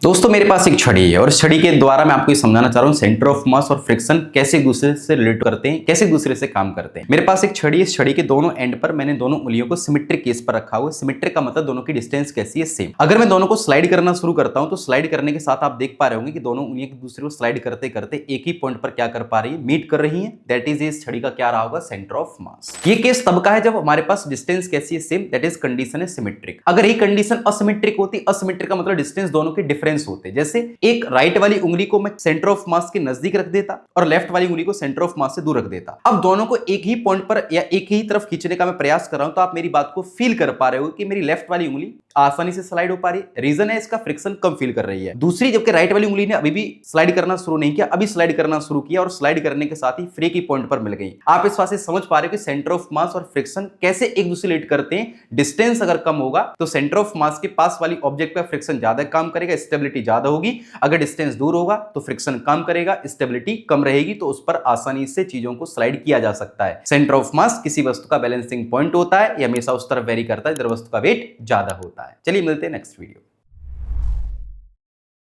दोस्तों मेरे पास एक छड़ी है और इस छड़ी के द्वारा मैं आपको ये समझाना चाह रहा हूँ सेंटर ऑफ मास और फ्रिक्शन कैसे एक दूसरे से रिलेट करते हैं, कैसे एक दूसरे से काम करते हैं। मेरे पास एक छड़ी है, इस छड़ी के दोनों एंड पर मैंने दोनों उंगलियों को सिमेट्रिक केस पर रखा हुआ है। सिमेट्रिक का मतलब दोनों की डिस्टेंस कैसी है, सेम। अगर मैं दोनों को स्लाइड करना शुरू करता हूं तो स्लाइड करने के साथ आप देख पा रहे होंगे कि दोनों उंगलियां एक दूसरे को स्लाइड करते करते एक ही पॉइंट पर क्या कर पा रही है, मीट कर रही है। दैट इज इस छड़ी का क्या रहा होगा, सेंटर ऑफ मास। ये केस तब का है जब हमारे पास डिस्टेंस कैसी है, सेम। दैट इज कंडीशन है सिमेट्रिक। अगर ये कंडीशन असिमेट्रिक होती, असिमेट्रिक का मतलब डिस्टेंस दोनों के डिफरेंस होते, जैसे एक राइट वाली उंगली को मैं सेंटर ऑफ मास के नजदीक रख देता और लेफ्ट वाली उंगली को सेंटर ऑफ मास से दूर रख देता। अब दोनों को एक ही पॉइंट पर या एक ही तरफ खींचने का मैं प्रयास कर रहा हूं तो आप मेरी बात को फील कर पा रहे हो कि मेरी लेफ्ट वाली उंगली आसानी से स्लाइड हो पा रही है। रीजन है इसका, फ्रिक्शन कम फील कर रही है। दूसरी, जबकि राइट वाली उंगली ने अभी भी स्लाइड करना शुरू नहीं किया, अभी स्लाइड करना शुरू किया और स्लाइड करने के साथ ही फ्री की पॉइंट पर मिल गई। आप इस बात से समझ पा रहे हो कि सेंटर ऑफ मास और फ्रिक्शन कैसे एक दूसरे रिलेट करते हैं। डिस्टेंस अगर कम होगा तो सेंटर ऑफ मास के पास वाली ऑब्जेक्ट पर फ्रिक्शन ज्यादा काम करेगा, स्टेबिलिटी ज्यादा होगी। अगर डिस्टेंस दूर होगा तो फ्रिक्शन कम करेगा, स्टेबिलिटी कम रहेगी, तो उस पर आसानी से चीजों को स्लाइड किया जा सकता है। सेंटर ऑफ मास किसी वस्तु का बैलेंसिंग पॉइंट होता है, यह हमेशा उस तरफ वेरी करता है जिधर वस्तु का वेट ज्यादा होता है। चलिए मिलते हैं नेक्स्ट वीडियो।